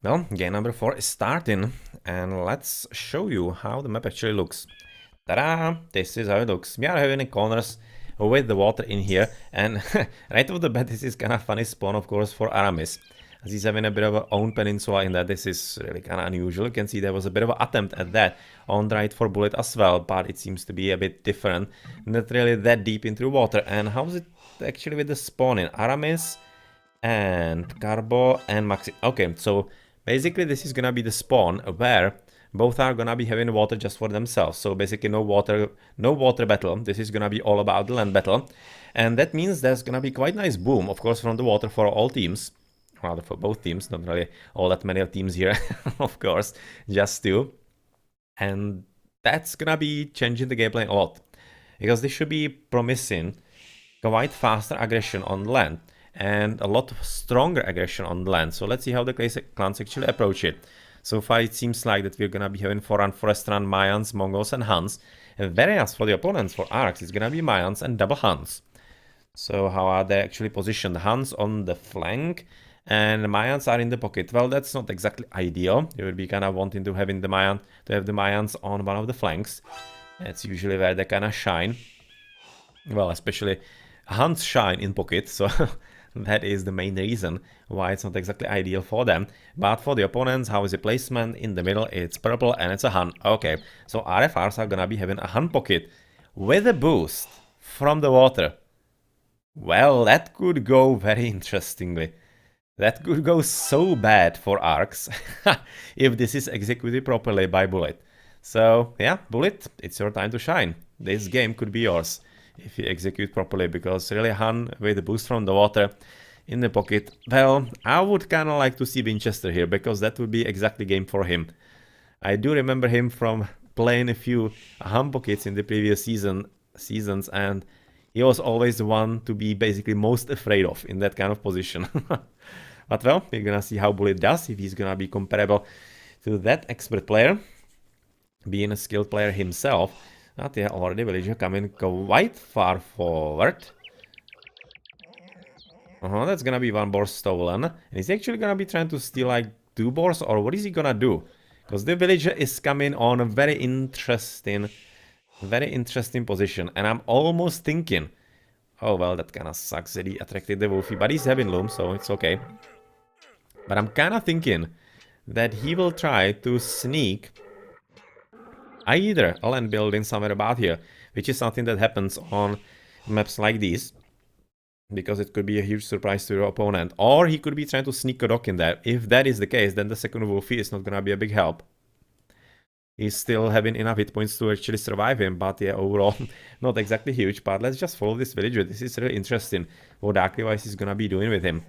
Well, game number 4 is starting, and let's show you how the map actually looks. Ta-da! This is how it looks. We are having corners with the water in here, and right off the bat, this is kind of funny spawn, of course, for Aramis. As he's having a bit of a own peninsula in that. This is really kind of unusual. You can see there was a bit of an attempt at that on the right for Bullet as well, but it seems to be a bit different. Not really that deep into water. And how's it actually with the spawning? Aramis and Carbo and Maxi. Okay, so basically this is gonna be the spawn where both are gonna be having water just for themselves. So basically no water battle. This is gonna be all about the land battle. And that means there's gonna be quite nice boom, of course, from the water for all teams. Rather for both teams, not really all that many teams here, of course, just two. And that's gonna be changing the gameplay a lot. Because this should be promising quite faster aggression on land and a lot stronger aggression on land. So let's see how the clans actually approach it. So far it seems like that we're gonna be having Forestran, Mayans, Mongols and Huns. And whereas for the opponents, for Arcs, it's gonna be Mayans and double Huns. So how are they actually positioned? Huns on the flank and the Mayans are in the pocket. Well, that's not exactly ideal. You would be kind of wanting to have the Mayans on one of the flanks. That's usually where they kind of shine. Well, especially Huns shine in pocket, so that is the main reason why it's not exactly ideal for them. But for the opponents, how is the placement? In the middle, it's purple and it's a Hun. Okay, so RFRs are gonna be having a Hun pocket with a boost from the water. Well, that could go very interestingly. That could go so bad for Arcs if this is executed properly by Bullet. So, yeah, Bullet, it's your time to shine. This game could be yours if you execute properly, because really Han with a boost from the water in the pocket, well, I would kind of like to see Winchester here, because that would be exactly game for him. I do remember him from playing a few Han pockets in the previous seasons, and he was always the one to be basically most afraid of in that kind of position. But well, we're gonna see how Bullet does, if he's gonna be comparable to that expert player, being a skilled player himself. But yeah, already villager coming quite far forward. That's gonna be one boar stolen. And he's actually gonna be trying to steal like 2 boars, or what is he gonna do? Because the villager is coming on a very interesting position. And I'm almost thinking, oh well, that kind of sucks that he attracted the Wolfie, but he's having loom, so it's okay. But I'm kind of thinking that he will try to sneak either a land building somewhere about here, which is something that happens on maps like these, because it could be a huge surprise to your opponent. Or he could be trying to sneak a dock in there. If that is the case, then the second Wolfie is not gonna be a big help. He's still having enough hit points to actually survive him, but yeah, overall, not exactly huge. But let's just follow this villager. This is really interesting what Darkwise is gonna be doing with him.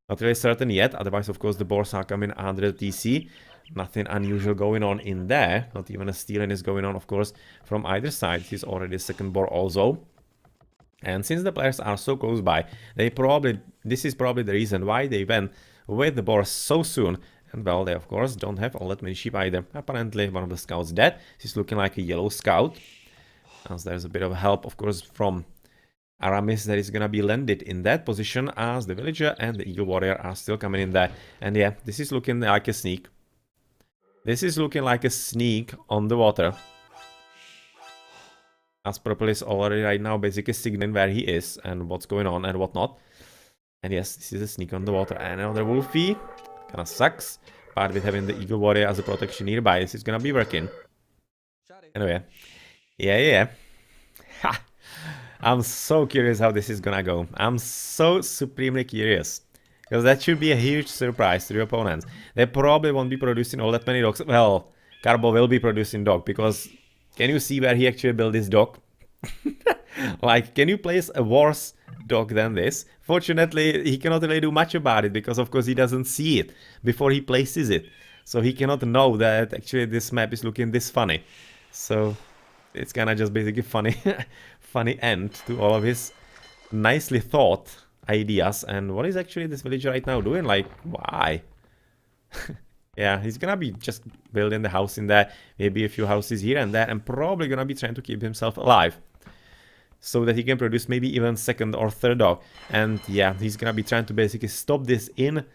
Not really certain yet, otherwise, of course, the boars are coming under the TC. Nothing unusual going on in there. Not even a stealing is going on, of course, from either side. He's already second boar also. And since the players are so close by, this is probably the reason why they went with the boars so soon. And well, they of course don't have all that many sheep either. Apparently one of the scouts dead. He's looking like a yellow scout. As there's a bit of help, of course, from Aramis that is gonna be landed in that position, as the villager and the eagle warrior are still coming in there. And yeah, this is looking like a sneak. This is looking like a sneak on the water. As Purple is already right now basically signaling where he is and what's going on and whatnot. And yes, this is a sneak on the water. And another Wolfie. Kinda sucks. But with having the eagle warrior as a protection nearby, this is gonna be working. Anyway. Yeah. Ha! I'm so curious how this is gonna go. I'm so supremely curious. Because that should be a huge surprise to your opponents. They probably won't be producing all that many dogs. Well, Carbo will be producing dog, because can you see where he actually built this dog? Like, can you place a worse dog than this? Fortunately, he cannot really do much about it, because of course he doesn't see it before he places it. So he cannot know that actually this map is looking this funny. So it's kinda just basically funny, funny end to all of his nicely thought ideas. And what is actually this villager right now doing? Like, why? Yeah, he's gonna be just building the house in there, maybe a few houses here and there, and probably gonna be trying to keep himself alive, so that he can produce maybe even second or third dog. And yeah, he's gonna be trying to basically stop this in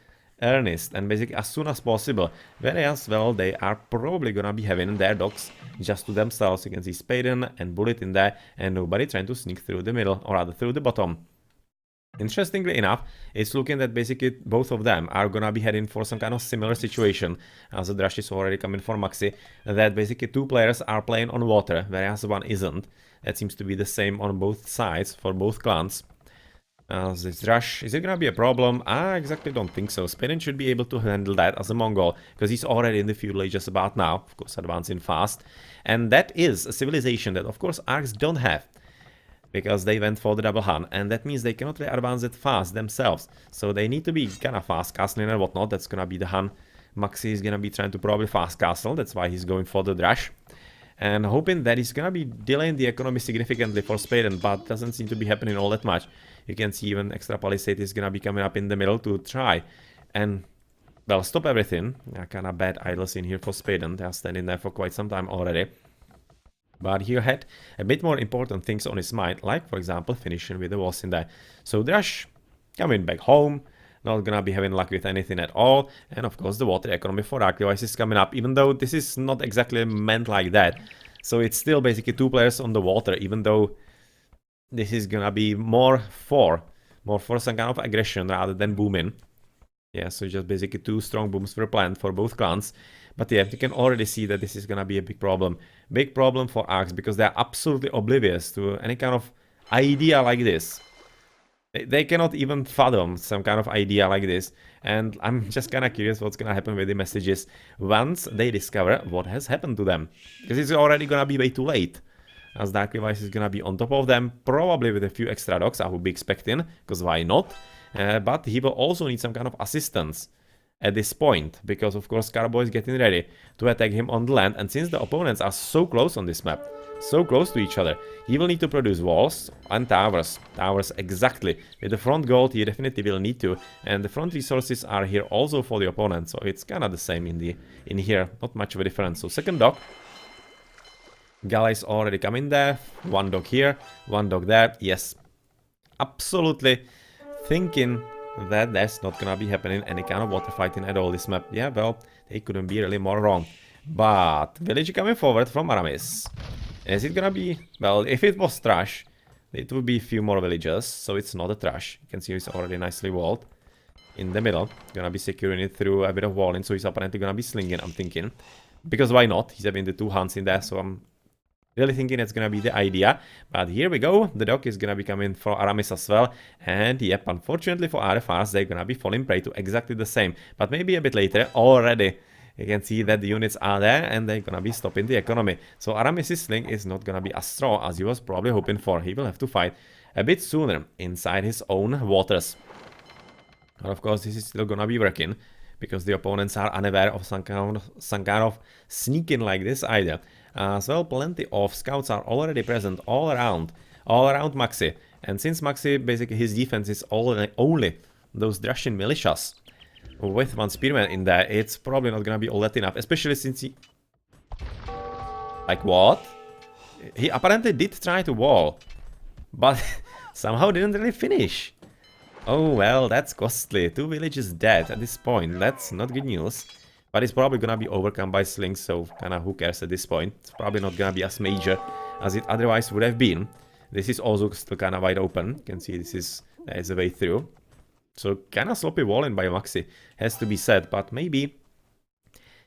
earnest and basically as soon as possible. Whereas, well, they are probably gonna be having their docks just to themselves. You can see Spaden and Bullet in there, and nobody trying to sneak through the middle, or rather through the bottom. Interestingly enough, it's looking that basically both of them are gonna be heading for some kind of similar situation, as the Drush is already coming for Maxi, that basically two players are playing on water, whereas one isn't. That seems to be the same on both sides, for both clans. This Drush, is it gonna be a problem? I exactly don't think so. Spaden should be able to handle that as a Mongol, because he's already in the feudal age just about now, of course advancing fast. And that is a civilization that of course Arcs don't have, because they went for the double Han, and that means they cannot really advance it fast themselves. So they need to be kind of fast castling and whatnot. That's gonna be the Han. Maxi is gonna be trying to probably fast castle, that's why he's going for the Drush. And hoping that he's gonna be delaying the economy significantly for Spaden, but doesn't seem to be happening all that much. You can see even extra palisade is gonna be coming up in the middle to try and, well, stop everything. Kinda bad idles in here for Spaden. They are standing there for quite some time already. But he had a bit more important things on his mind, like for example finishing with the walls in there. So Drush coming back home, not gonna be having luck with anything at all. And of course the water economy for Arc Device is coming up, even though this is not exactly meant like that. So it's still basically two players on the water, even though this is gonna be more for some kind of aggression rather than booming. Yeah, so just basically two strong booms were planned for both clans. But yeah, you can already see that this is gonna be a big problem. Big problem for Arcs, because they're absolutely oblivious to any kind of idea like this. They cannot even fathom some kind of idea like this. And I'm just kinda curious what's gonna happen with the messages once they discover what has happened to them. Because it's already gonna be way too late, as Dark Device is gonna be on top of them, probably with a few extra docks, I would be expecting, because why not? But he will also need some kind of assistance at this point, because of course Carbo is getting ready to attack him on the land, and since the opponents are so close on this map, so close to each other, he will need to produce walls and towers. Towers exactly. With the front gold he definitely will need to, and the front resources are here also for the opponent, so it's kinda the same in here, not much of a difference. So second dock, Gala is already coming there, one dock here, one dock there, yes, absolutely thinking that that's not gonna be happening any kind of water fighting at all this map. Yeah, well, they couldn't be really more wrong. But village coming forward from Aramis. Is it gonna be, well, if it was trash, it would be a few more villages, so it's not a trash. You can see it's already nicely walled in the middle. Gonna be securing it through a bit of walling, so he's apparently gonna be slinging, I'm thinking. Because why not? He's having the two Huns in there, so I'm really thinking that's gonna be the idea. But here we go, the dock is gonna be coming for Aramis as well. And yep, unfortunately for RFRs, they're gonna be falling prey to exactly the same. But maybe a bit later, already you can see that the units are there and they're gonna be stopping the economy. So Aramis' sling is not gonna be as strong as he was probably hoping for. He will have to fight a bit sooner inside his own waters. But of course this is still gonna be working, because the opponents are unaware of some kind of sneaking like this either. As well, plenty of scouts are already present all around Maxi. And since Maxi, basically his defense is only those Drussian militias with one spearman in there, it's probably not gonna be all that enough, especially since he... Like what? He apparently did try to wall, but somehow didn't really finish. Oh well, that's costly. 2 villages dead at this point. That's not good news. But it's probably gonna be overcome by slings, so kinda who cares at this point. It's probably not gonna be as major as it otherwise would have been. This is also still kinda wide open. You can see there is a way through. So kinda sloppy walling by Maxi, has to be said, but maybe,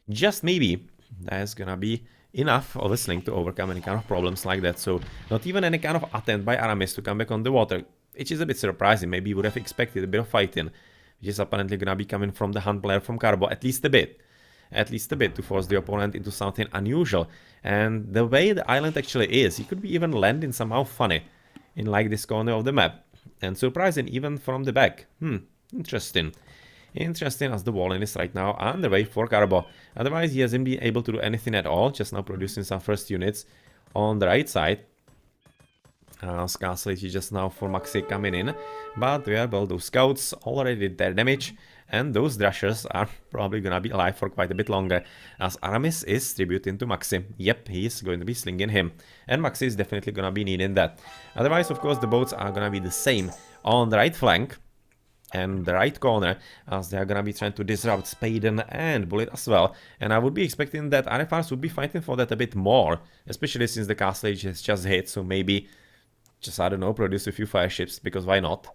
just maybe, there's gonna be enough of a sling to overcome any kind of problems like that. So not even any kind of attempt by Aramis to come back on the water, which is a bit surprising. Maybe you would have expected a bit of fighting, which is apparently gonna be coming from the Hunt player from Carbo, at least a bit. At least a bit, to force the opponent into something unusual. And the way the island actually is, he could be even landing somehow funny in like this corner of the map. And surprising even from the back. Interesting. Interesting, as the walling is right now underway for Carbo. Otherwise he hasn't been able to do anything at all, just now producing some first units on the right side. Castle is just now for Maxi coming in. But yeah, well, those scouts already did their damage. And those Drushers are probably gonna be alive for quite a bit longer, as Aramis is tributing to Maxi. Yep, he is going to be slinging him. And Maxi is definitely gonna be needing that. Otherwise, of course, the boats are gonna be the same on the right flank. and the right corner, as they are gonna be trying to disrupt Spaden and Bullet as well. And I would be expecting that RFRs would be fighting for that a bit more, especially since the Castle Age has just hit, so maybe just, I don't know, produce a few fire ships, because why not?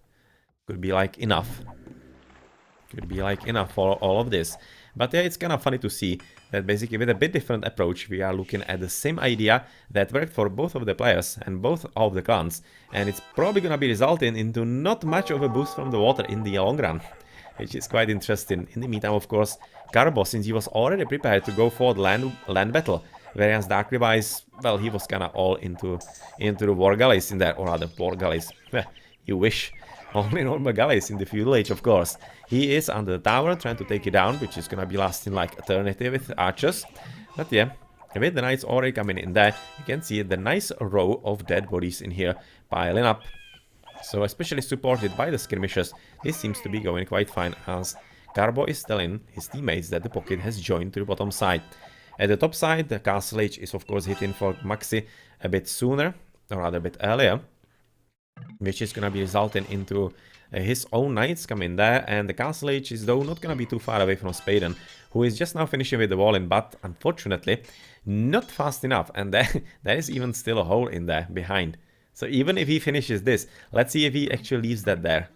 Could be like enough. Could be like enough for all of this. But yeah, it's kind of funny to see that basically with a bit different approach, we are looking at the same idea that worked for both of the players and both of the clans. And it's probably gonna be resulting into not much of a boost from the water in the long run, which is quite interesting. In the meantime, of course, Carbo, since he was already prepared to go for the land battle, whereas Dark Levi's, well, he was kind of all into the war galleys in there, or rather, war galleys. You wish. Only normal galleys in the feudal age, of course. He is under the tower, trying to take it down, which is gonna be lasting like eternity with archers. But yeah, with the knights already coming in there, you can see the nice row of dead bodies in here piling up. So especially supported by the skirmishers, this seems to be going quite fine, as Carbo is telling his teammates that the pocket has joined to the bottom side. At the top side, the Castle Age is of course hitting for Maxi a bit sooner, or rather a bit earlier, which is gonna be resulting into his own knights coming there, and the Castle Age is though not gonna be too far away from Spaden, who is just now finishing with the wall in, but unfortunately not fast enough, and there is even still a hole in there behind. So even if he finishes this, let's see if he actually leaves that there.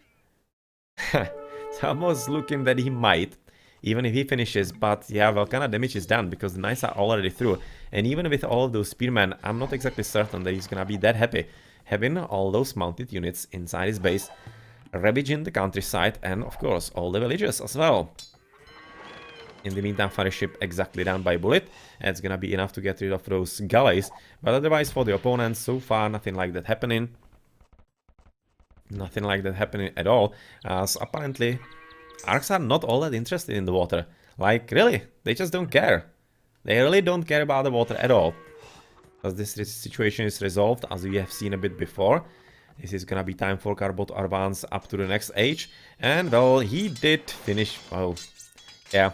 It's almost looking that he might, even if he finishes, but yeah, well, kind of damage is done because the knights are already through, and even with all of those spearmen, I'm not exactly certain that he's gonna be that happy having all those mounted units inside his base, ravaging the countryside, and of course all the villages as well. In the meantime, fire ship exactly down by Bullet. It's gonna be enough to get rid of those galleys, but otherwise for the opponents, so far nothing like that happening. Nothing like that happening at all, as apparently Arcs are not all that interested in the water. Like, really, they just don't care. They really don't care about the water at all. As this situation is resolved, as we have seen a bit before, this is gonna be time for Carbo to advance up to the next age. And well, he did finish. Oh, yeah.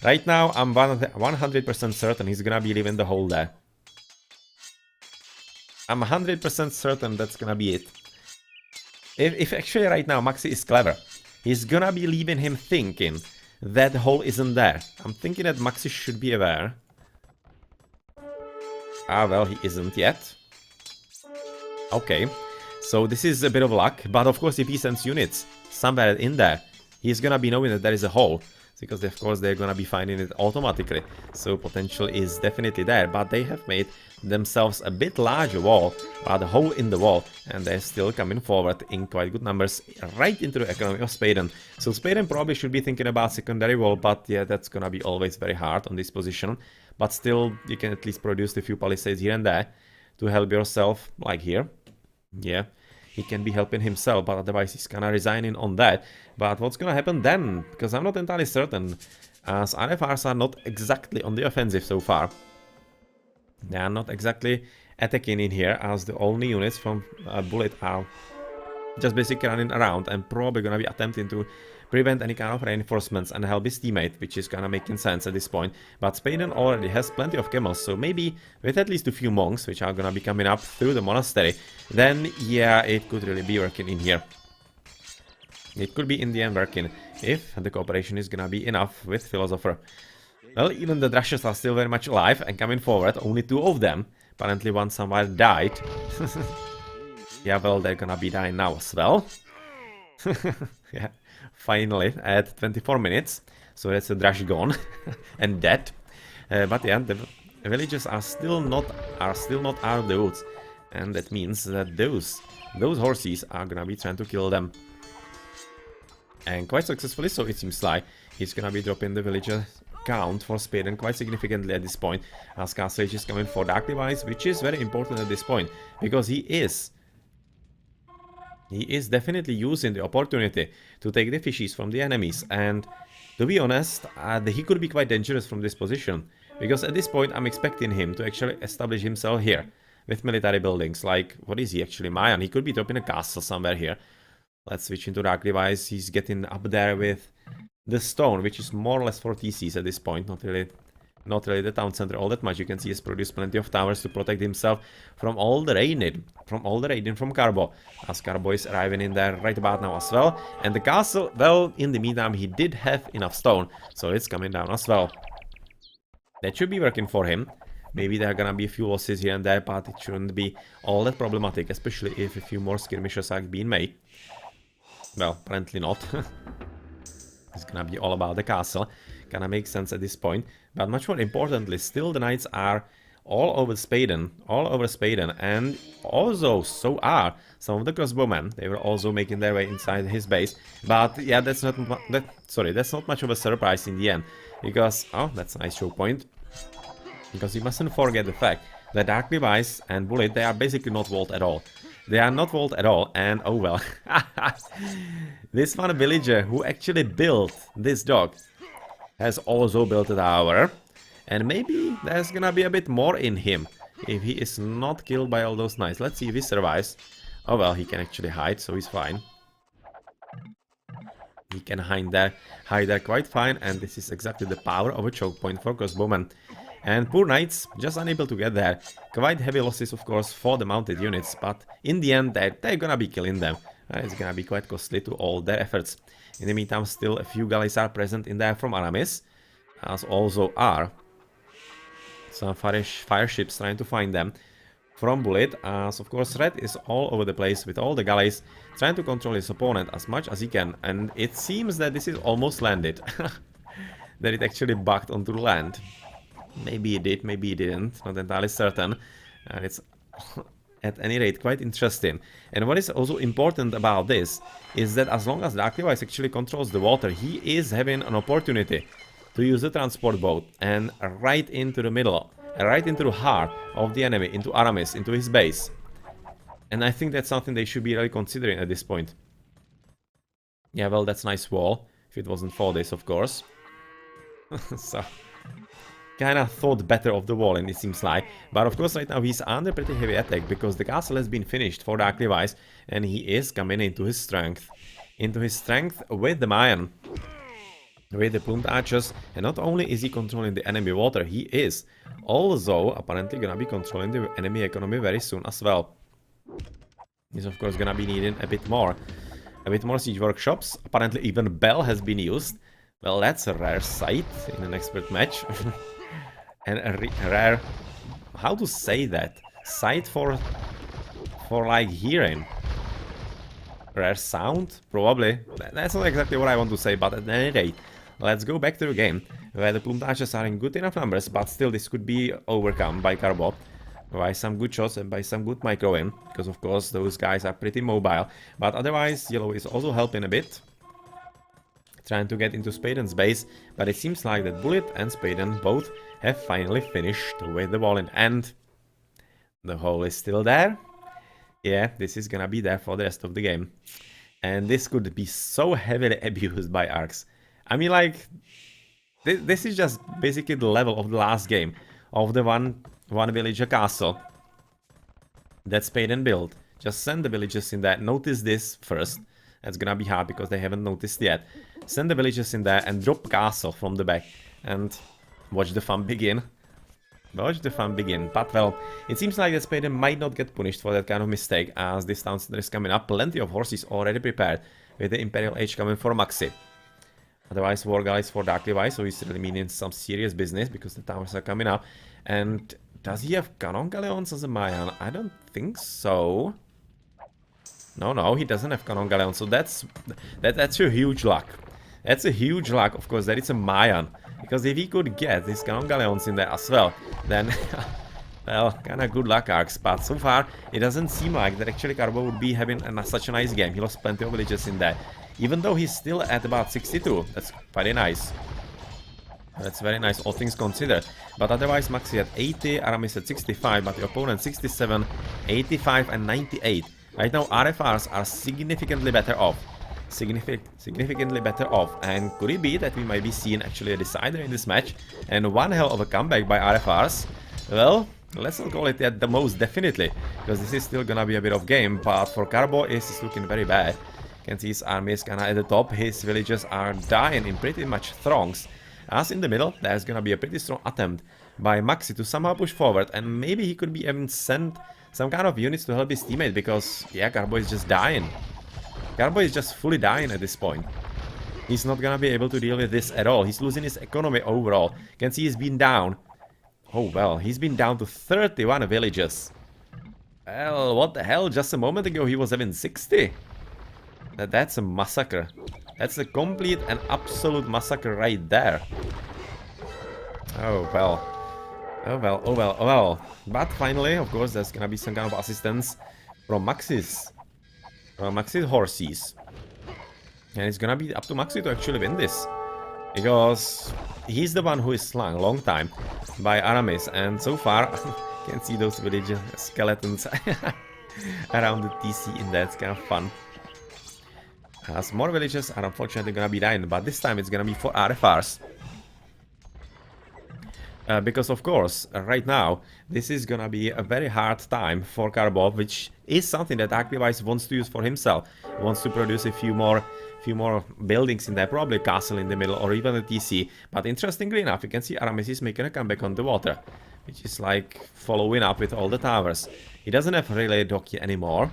Right now, I'm 100% certain he's gonna be leaving the hole there. I'm 100% certain that's gonna be it. If actually right now Maxi is clever, he's gonna be leaving him thinking that the hole isn't there. I'm thinking that Maxi should be aware. Ah, well, he isn't yet. Okay, so this is a bit of luck, but of course if he sends units somewhere in there, he's gonna be knowing that there is a hole, because of course they're gonna be finding it automatically. So potential is definitely there, but they have made themselves a bit larger wall, a hole in the wall, and they're still coming forward in quite good numbers right into the economy of Spaden. So Spaden probably should be thinking about secondary wall, but yeah, that's gonna be always very hard on this position. But still, you can at least produce a few palisades here and there to help yourself, like here. Yeah, he can be helping himself, but otherwise he's kinda resigning on that. But what's gonna happen then? Because I'm not entirely certain, as RFRs are not exactly on the offensive so far. They are not exactly attacking in here, as the only units from Bullet are just basically running around and probably gonna be attempting to prevent any kind of reinforcements and help his teammate, which is kinda making sense at this point. But Spaden already has plenty of camels, so maybe with at least a few monks, which are gonna be coming up through the monastery, then yeah, it could really be working in here. It could be in the end working, if the cooperation is gonna be enough with Philosopher. Well, even the Drushes are still very much alive and coming forward, only 2 of them. Apparently one somewhere died. Yeah, well, they're gonna be dying now as well. Yeah, finally, at 24 minutes. So that's a Drush gone and dead. But yeah, the villagers are still not out of the woods. And that means that those horses are gonna be trying to kill them. And quite successfully, so it seems like he's gonna be dropping the villager count for Spaden quite significantly at this point, as Castle Age is coming for Dark Device, which is very important at this point, because he is definitely using the opportunity to take the fishies from the enemies, and to be honest, he could be quite dangerous from this position, because at this point I'm expecting him to actually establish himself here with military buildings. Like, what is he actually, Mayan? He could be dropping a castle somewhere here. Let's switch into Dark Device. He's getting up there with the stone, which is more or less for TCs at this point, not really not really the town center all that much. You can see he's produced plenty of towers to protect himself from all the raiding, from Carbo, as Carbo is arriving in there right about now as well. And the castle, well, in the meantime, he did have enough stone, so it's coming down as well. That should be working for him. Maybe there are gonna be a few losses here and there, but it shouldn't be all that problematic, especially if a few more skirmishes are being made. Well, apparently not. It's gonna be all about the castle. Gonna make sense at this point. But much more importantly, still the knights are all over Spaden, and also so are some of the crossbowmen. They were also making their way inside his base. But yeah, that's not much of a surprise in the end, because that's a nice show point. Because you mustn't forget the fact that Dark Device and Bullet, they are basically not walled at all. They are not walled at all, and oh well. This one villager who actually built this dog has also built a tower. And maybe there's gonna be a bit more in him if he is not killed by all those knights. Let's see if he survives. Oh well, he can actually hide, so he's fine. He can hide there quite fine, and this is exactly the power of a choke point for crossbowmen. And poor knights, just unable to get there. Quite heavy losses, of course, for the mounted units, but in the end, they're gonna be killing them. It's gonna be quite costly to all their efforts. In the meantime, still a few galleys are present in there from Aramis, as also are some fire ships trying to find them from Bullet, as of course Red is all over the place with all the galleys, trying to control his opponent as much as he can, and it seems that this is almost landed. That it actually bugged onto the land. Maybe it did, maybe it didn't, not entirely certain. And it's at any rate quite interesting. And what is also important about this is that as long as Dark Device actually controls the water, he is having an opportunity to use the transport boat and right into the middle, right into the heart of the enemy, into Aramis, into his base. And I think that's something they should be really considering at this point. Yeah, well, that's a nice wall, if it wasn't for this, of course. So kinda thought better of the wall, and it seems like. But of course right now he's under pretty heavy attack because the castle has been finished for Dark Device, and he is coming into his strength. With the Mayan, with the plumed archers. And not only is he controlling the enemy water, he is also apparently gonna be controlling the enemy economy very soon as well. He's of course gonna be needing a bit more siege workshops. Apparently even Bell has been used. Well, that's a rare sight in an expert match. And a rare, how to say that, sight for like hearing. Rare sound, probably. That's not exactly what I want to say, but at any rate, let's go back to the game, where the plumed archers are in good enough numbers, but still this could be overcome by Carbo, by some good shots and by some good micro-aim, because of course those guys are pretty mobile. But otherwise, Yellow is also helping a bit, trying to get into Spaden's base, but it seems like that Bullet and Spaden both have finally finished with the wall in, and the hole is still there. Yeah, this is gonna be there for the rest of the game. And this could be so heavily abused by arcs. I mean, like, this is just basically the level of the last game, of the one villager castle that Spaden built. Just send the villagers in there, notice this first. That's gonna be hard because they haven't noticed yet. Send the villagers in there and drop castle from the back and watch the fun begin. But well, it seems like that Spaden might not get punished for that kind of mistake, as this town center is coming up. Plenty of horses already prepared, with the Imperial Age coming for Maxi. Otherwise, War Galleys for Dark Device, so he's really meaning some serious business because the towers are coming up. And does he have Cannon Galleons as a Mayan? I don't think so. No, he doesn't have Cannon Galleons, so that's a huge luck. That's a huge luck, of course, that it's a Mayan. Because if he could get these Cannon Galleons in there as well, then, well, kinda good luck, arcs. But so far, it doesn't seem like that actually Carbo would be having such a nice game. He lost plenty of villages in there. Even though he's still at about 62, that's very nice. That's very nice, all things considered. But otherwise, Maxi at 80, Aramis at 65, but the opponent 67, 85 and 98. Right now, RFRs are significantly better off. Significantly better off. And could it be that we might be seeing actually a decider in this match? And one hell of a comeback by RFRs? Well, let's not call it at the most definitely, because this is still gonna be a bit of game. But for Carbo, it's looking very bad. You can see his army is kinda at the top. His villagers are dying in pretty much throngs. As in the middle, there's gonna be a pretty strong attempt by Maxi to somehow push forward, and maybe he could be even sent some kind of units to help his teammate, because, yeah, Garbo is just dying. Garbo is just fully dying at this point. He's not gonna be able to deal with this at all. He's losing his economy overall. You can see he's been down. Oh, well, he's been down to 31 villages. Well, what the hell? Just a moment ago he was having 60. That's a massacre. That's a complete and absolute massacre right there. Oh, well. Oh, well, oh, well, oh, well. But finally, of course, there's gonna be some kind of assistance from Maxi's horses. And it's gonna be up to Maxi to actually win this. Because he's the one who is slung a long time by Aramis. And so far, you can see those village skeletons around the TC in there. It's kind of fun. As more villages are unfortunately gonna be dying, but this time it's gonna be for RFRs. Because of course, right now, this is gonna be a very hard time for Karbov, which is something that Activize wants to use for himself. Wants to produce a few more buildings in there, probably a castle in the middle, or even a TC. But interestingly enough, you can see Aramis is making a comeback on the water, which is like following up with all the towers. He doesn't have relay dock anymore.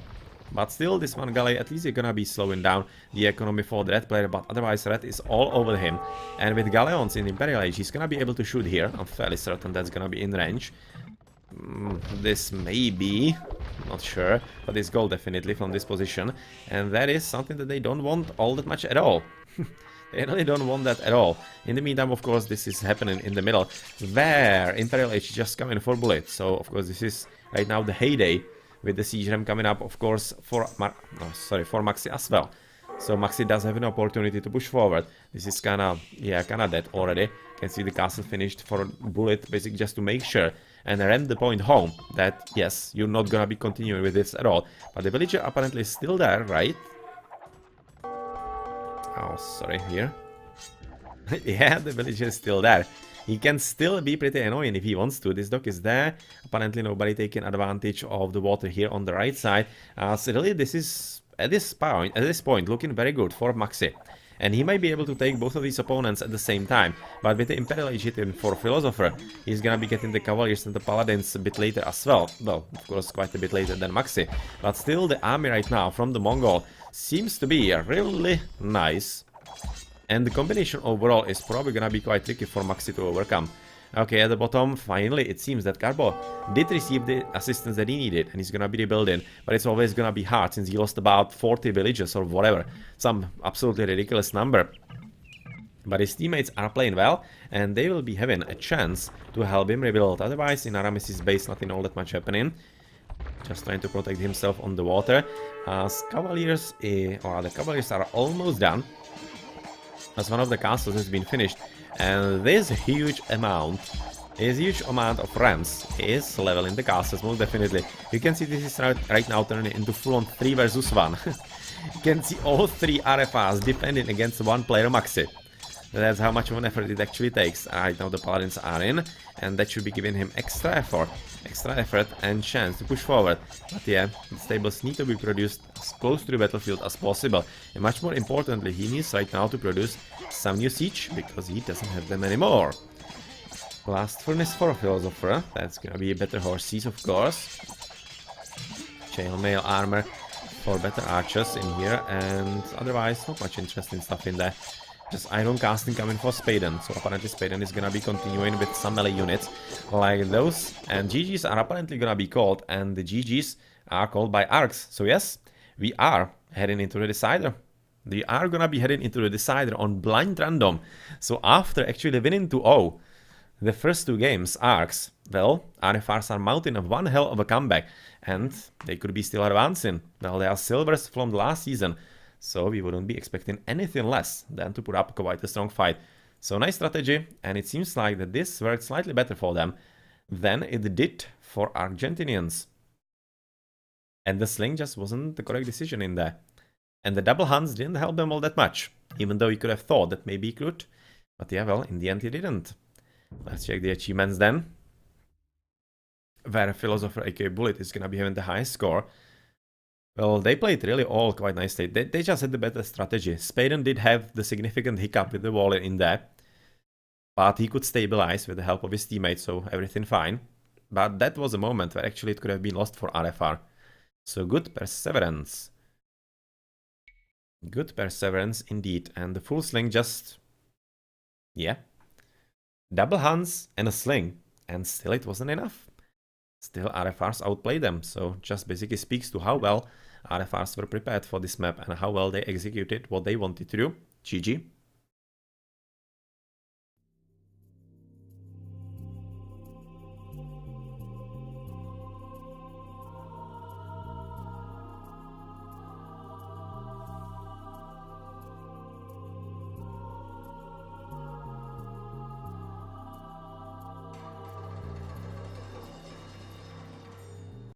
But still, this one galley, at least you're gonna be slowing down the economy for the red player, but otherwise red is all over him. And with galleons in Imperial Age, he's gonna be able to shoot here. I'm fairly certain that's gonna be in range. This may be, not sure, but it's goal definitely from this position. And that is something that they don't want all that much at all. They really don't want that at all. In the meantime, of course, this is happening in the middle, where Imperial Age is just coming for bullets. So, of course, this is right now the heyday, with the siege ram coming up, of course, for Maxi as well. So Maxi does have an opportunity to push forward. This is kinda dead already. You can see the castle finished for a bullet, basically just to make sure and ram the point home that, yes, you're not gonna be continuing with this at all. But the villager apparently is still there, right? Oh, sorry, here. Yeah, the villager is still there. He can still be pretty annoying if he wants to. This dock is there. Apparently nobody taking advantage of the water here on the right side. So really this is, at this point, looking very good for Maxi. And he might be able to take both of these opponents at the same time. But with the Imperial Age hitting for Philosopher, he's gonna be getting the Cavaliers and the Paladins a bit later as well. Well, of course, quite a bit later than Maxi. But still, the army right now from the Mongol seems to be really nice. And the combination overall is probably gonna be quite tricky for Maxi to overcome. Okay, at the bottom, finally, it seems that Garbo did receive the assistance that he needed, and he's gonna be rebuilding. But it's always gonna be hard, since he lost about 40 villages or whatever. Some absolutely ridiculous number. But his teammates are playing well, and they will be having a chance to help him rebuild. Otherwise, in Aramis's base, nothing all that much happening. Just trying to protect himself on the water. As Cavaliers, or the Cavaliers are almost done. As one of the castles has been finished, and this huge amount of rams is leveling the castles, most definitely. You can see this is right now turning into full-on 3 versus 1. You can see all 3 RFRs defending against one player Maxi. That's how much of an effort it actually takes. Right now the Paladins are in, and that should be giving him extra effort and chance to push forward. But yeah, the stables need to be produced as close to the battlefield as possible. And much more importantly, he needs right now to produce some new siege, because he doesn't have them anymore. Blast furnace for a Philosopher. That's gonna be better horses, of course. Chainmail armor for better archers in here, and otherwise not much interesting stuff in there. Just iron casting coming for Spaden. So apparently Spaden is gonna be continuing with some melee units like those. And GGs are apparently gonna be called, and the GGs are called by arcs. So yes, we are heading into the decider. We are gonna be heading into the decider on blind random. So after actually winning 2-0 the first 2 games, arcs, well, RFRs are mounting one hell of a comeback. And they could be still advancing. Well, they are silvers from the last season. So we wouldn't be expecting anything less than to put up quite a strong fight. So nice strategy, and it seems like that this worked slightly better for them than it did for Argentinians. And the sling just wasn't the correct decision in there. And the double hunts didn't help them all that much, even though you could have thought that maybe he could. But yeah, well, in the end he didn't. Let's check the achievements then. Where Philosopher aka Bullet is gonna be having the highest score. Well, they played really all quite nicely. They just had the better strategy. Spaden did have the significant hiccup with the wall in there. but he could stabilize with the help of his teammates, so everything fine. But that was a moment where actually it could have been lost for RFR. So good perseverance. Good perseverance indeed. And the full sling just... yeah. Double Hans and a sling. And still it wasn't enough. Still RFRs outplayed them. So just basically speaks to how well RFRs were prepared for this map and how well they executed what they wanted to do. GG.